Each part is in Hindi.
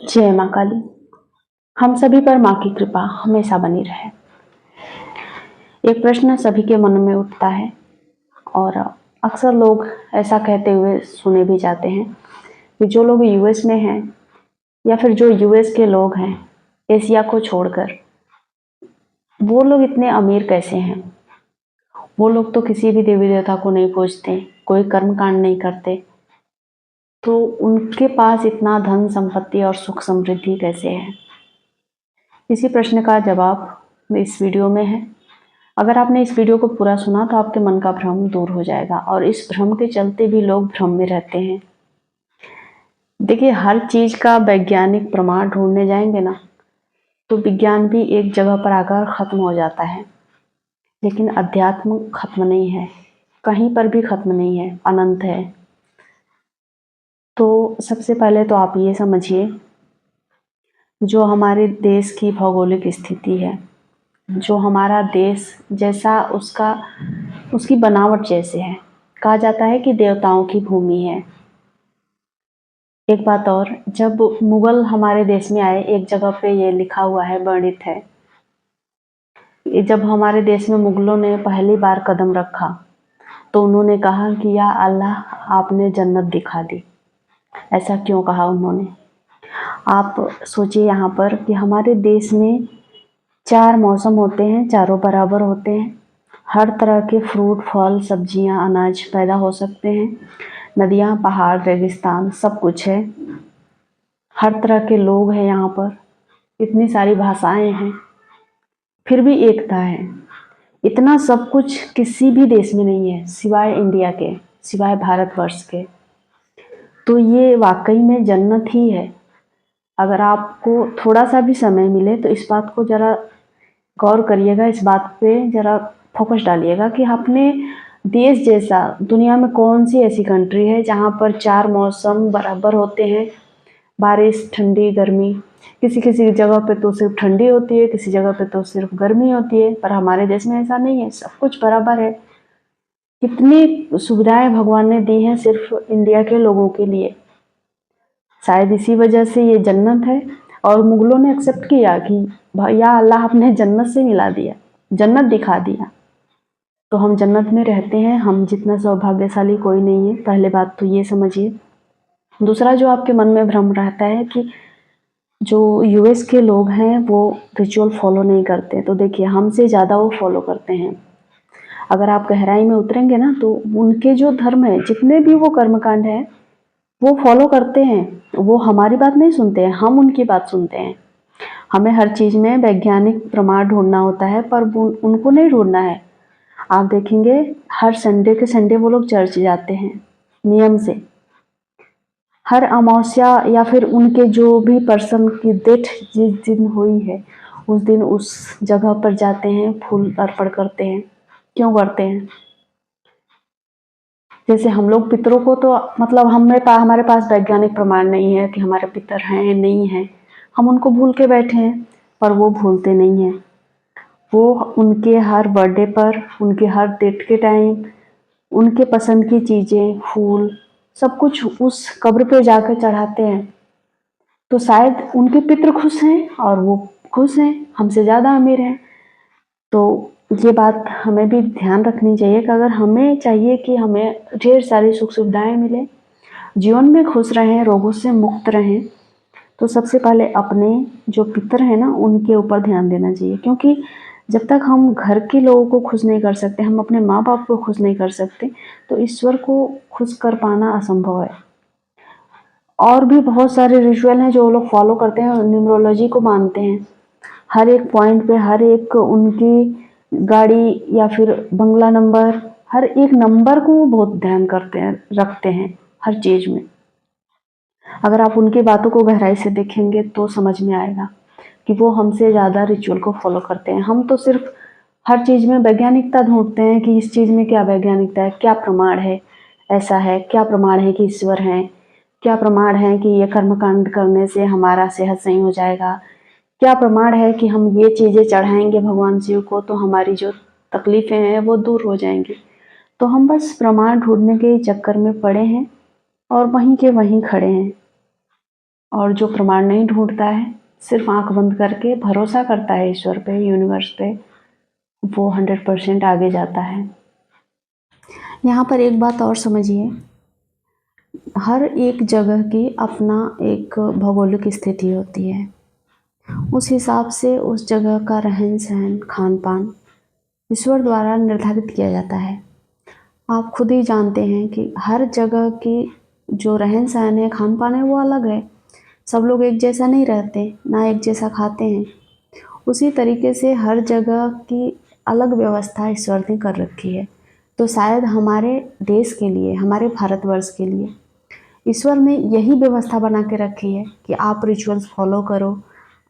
जय माँ काली। हम सभी पर माँ की कृपा हमेशा बनी रहे। एक प्रश्न सभी के मन में उठता है और अक्सर लोग ऐसा कहते हुए सुने भी जाते हैं कि जो लोग यूएस में हैं या फिर जो यूएस के लोग हैं एशिया को छोड़कर, वो लोग इतने अमीर कैसे हैं। वो लोग तो किसी भी देवी देवता को नहीं पूजते, कोई कर्मकांड नहीं करते, तो उनके पास इतना धन संपत्ति और सुख समृद्धि कैसे है। इसी प्रश्न का जवाब इस वीडियो में है। अगर आपने इस वीडियो को पूरा सुना तो आपके मन का भ्रम दूर हो जाएगा और इस भ्रम के चलते भी लोग भ्रम में रहते हैं। देखिए, हर चीज का वैज्ञानिक प्रमाण ढूंढने जाएंगे ना तो विज्ञान भी एक जगह पर आकर खत्म हो जाता है, लेकिन अध्यात्म खत्म नहीं है, कहीं पर भी खत्म नहीं है, अनंत है। तो सबसे पहले तो आप ये समझिए, जो हमारे देश की भौगोलिक स्थिति है, जो हमारा देश जैसा उसकी बनावट जैसे है, कहा जाता है कि देवताओं की भूमि है। एक बात और, जब मुगल हमारे देश में आए, एक जगह पे ये लिखा हुआ है, वर्णित है, जब हमारे देश में मुगलों ने पहली बार कदम रखा तो उन्होंने कहा कि या अल्लाह, आपने जन्नत दिखा दी। ऐसा क्यों कहा उन्होंने? आप सोचिए यहाँ पर कि हमारे देश में 4 मौसम होते हैं, चारों बराबर होते हैं, हर तरह के फ्रूट, फल, सब्जियां, अनाज पैदा हो सकते हैं, नदियां, पहाड़, रेगिस्तान सब कुछ है, हर तरह के लोग हैं यहाँ पर, इतनी सारी भाषाएं हैं, फिर भी एकता है। इतना सब कुछ किसी भी देश में नहीं है सिवाय इंडिया के, सिवाय भारतवर्ष के। तो ये वाकई में जन्नत ही है। अगर आपको थोड़ा सा भी समय मिले तो इस बात को जरा गौर करिएगा, इस बात पे जरा फोकस डालिएगा कि अपने देश जैसा दुनिया में कौन सी ऐसी कंट्री है जहाँ पर 4 मौसम बराबर होते हैं, बारिश, ठंडी, गर्मी। किसी किसी जगह पे तो सिर्फ ठंडी होती है, किसी जगह पे तो सिर्फ गर्मी होती है, पर हमारे देश में ऐसा नहीं है, सब कुछ बराबर है। कितनी सुविधाएं भगवान ने दी हैं सिर्फ इंडिया के लोगों के लिए। शायद इसी वजह से ये जन्नत है। और मुगलों ने एक्सेप्ट किया कि या अल्लाह, आपने जन्नत से मिला दिया, जन्नत दिखा दिया, तो हम जन्नत में रहते हैं। हम जितना सौभाग्यशाली कोई नहीं है, पहले बात तो ये समझिए। दूसरा, जो आपके मन में भ्रम रहता है कि जो यूएस के लोग हैं वो रिचुअल फॉलो नहीं करते, तो देखिए, हमसे ज़्यादा वो फॉलो करते हैं। अगर आप गहराई में उतरेंगे ना तो उनके जो धर्म है, जितने भी वो कर्मकांड है, वो फॉलो करते हैं। वो हमारी बात नहीं सुनते हैं, हम उनकी बात सुनते हैं। हमें हर चीज़ में वैज्ञानिक प्रमाण ढूंढना होता है, पर उनको नहीं ढूंढना है। आप देखेंगे, हर संडे के संडे वो लोग चर्च जाते हैं नियम से। हर अमावस्या या फिर उनके जो भी पर्सन की डेथ जिस दिन हुई है, उस दिन उस जगह पर जाते हैं, फूल अर्पण करते हैं। क्यों करते हैं? जैसे हम लोग पितरों को तो मतलब हमारे पास वैज्ञानिक प्रमाण नहीं है कि हमारे पितर हैं नहीं हैं, हम उनको भूल के बैठे हैं, पर वो भूलते नहीं हैं। वो उनके हर बर्थडे पर, उनके हर डेट के टाइम, उनके पसंद की चीज़ें, फूल, सब कुछ उस कब्र पे जाकर चढ़ाते हैं। तो शायद उनके पितर खुश हैं और वो खुश हैं, हमसे ज़्यादा अमीर हैं। तो ये बात हमें भी ध्यान रखनी चाहिए कि अगर हमें चाहिए कि हमें ढेर सारी सुख सुविधाएं मिले, जीवन में खुश रहें, रोगों से मुक्त रहें, तो सबसे पहले अपने जो पितर हैं ना, उनके ऊपर ध्यान देना चाहिए। क्योंकि जब तक हम घर के लोगों को खुश नहीं कर सकते, हम अपने माँ बाप को खुश नहीं कर सकते, तो ईश्वर को खुश कर पाना असंभव है। और भी बहुत सारे रिचुअल हैं जो लोग फॉलो करते हैं, न्यूमरोलॉजी को मानते हैं। हर एक पॉइंट पे, हर एक उनकी गाड़ी या फिर बंगला नंबर, हर एक नंबर को वो बहुत ध्यान करते हैं, रखते हैं हर चीज़ में। अगर आप उनकी बातों को गहराई से देखेंगे तो समझ में आएगा कि वो हमसे ज़्यादा रिचुअल को फॉलो करते हैं। हम तो सिर्फ हर चीज़ में वैज्ञानिकता ढूंढते हैं कि इस चीज़ में क्या वैज्ञानिकता है, क्या प्रमाण है, ऐसा है, क्या प्रमाण है कि ईश्वर हैं, क्या प्रमाण है कि ये कर्मकांड करने से हमारा सेहत सही हो जाएगा, क्या प्रमाण है कि हम ये चीज़ें चढ़ाएंगे भगवान शिव को तो हमारी जो तकलीफ़ें हैं वो दूर हो जाएंगी। तो हम बस प्रमाण ढूंढने के चक्कर में पड़े हैं और वहीं के वहीं खड़े हैं। और जो प्रमाण नहीं ढूंढता है, सिर्फ आंख बंद करके भरोसा करता है ईश्वर पे, यूनिवर्स पे, वो 100% आगे जाता है। यहाँ पर एक बात और समझिए, हर एक जगह की अपना एक भौगोलिक स्थिति होती है। उस हिसाब से उस जगह का रहन सहन, खान पान ईश्वर द्वारा निर्धारित किया जाता है। आप खुद ही जानते हैं कि हर जगह की जो रहन सहन है, खान पान है, वो अलग है। सब लोग एक जैसा नहीं रहते, ना एक जैसा खाते हैं। उसी तरीके से हर जगह की अलग व्यवस्था ईश्वर ने कर रखी है। तो शायद हमारे देश के लिए, हमारे भारतवर्ष के लिए ईश्वर ने यही व्यवस्था बना के रखी है कि आप रिचुअल्स फॉलो करो,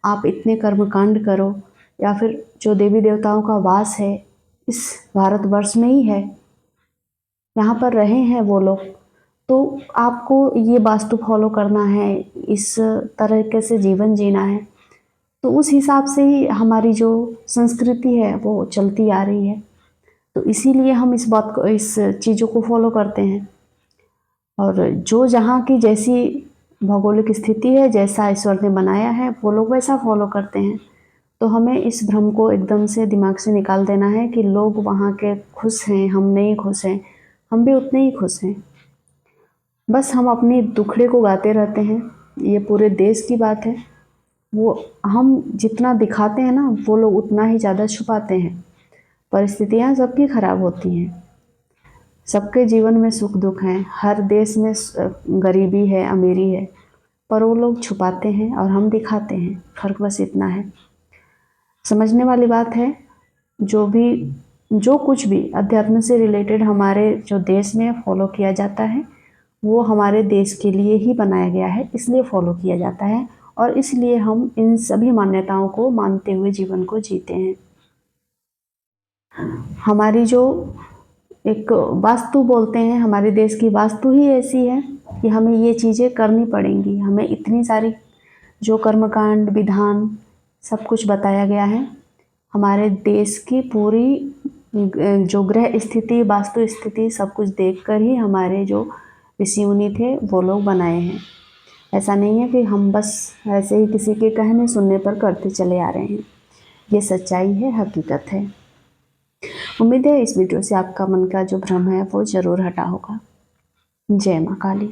आप इतने कर्मकांड करो, या फिर जो देवी देवताओं का वास है इस भारतवर्ष में ही है, यहाँ पर रहे हैं वो लोग, तो आपको ये वास्तु फॉलो करना है, इस तरीके से जीवन जीना है। तो उस हिसाब से ही हमारी जो संस्कृति है वो चलती आ रही है। तो इसीलिए हम इस बात को, इस चीज़ों को फॉलो करते हैं। और जो जहाँ की जैसी भौगोलिक स्थिति है, जैसा ईश्वर ने बनाया है, वो लोग वैसा फॉलो करते हैं। तो हमें इस भ्रम को एकदम से दिमाग से निकाल देना है कि लोग वहाँ के खुश हैं, हम नहीं खुश हैं। हम भी उतने ही खुश हैं, बस हम अपनी दुखड़े को गाते रहते हैं। ये पूरे देश की बात है। वो हम जितना दिखाते हैं ना, वो लोग उतना ही ज़्यादा छुपाते हैं। परिस्थितियाँ सबकी खराब होती हैं, सबके जीवन में सुख दुख हैं, हर देश में गरीबी है, अमीरी है, पर वो लोग छुपाते हैं और हम दिखाते हैं। फर्क बस इतना है। समझने वाली बात है। जो कुछ भी अध्यात्म से रिलेटेड हमारे जो देश में फॉलो किया जाता है, वो हमारे देश के लिए ही बनाया गया है, इसलिए फॉलो किया जाता है, और इसलिए हम इन सभी मान्यताओं को मानते हुए जीवन को जीते हैं। हमारी जो एक वास्तु बोलते हैं, हमारे देश की वास्तु ही ऐसी है कि हमें ये चीज़ें करनी पड़ेंगी। हमें इतनी सारी जो कर्मकांड, विधान, सब कुछ बताया गया है। हमारे देश की पूरी जो ग्रह स्थिति, वास्तु स्थिति, सब कुछ देखकर ही हमारे जो ऋषि मुनि थे वो लोग बनाए हैं। ऐसा नहीं है कि हम बस ऐसे ही किसी के कहने सुनने पर करते चले आ रहे हैं। ये सच्चाई है, हकीकत है। उम्मीद है इस वीडियो से आपका मन का जो भ्रम है वो ज़रूर हटा होगा। जय माँ काली।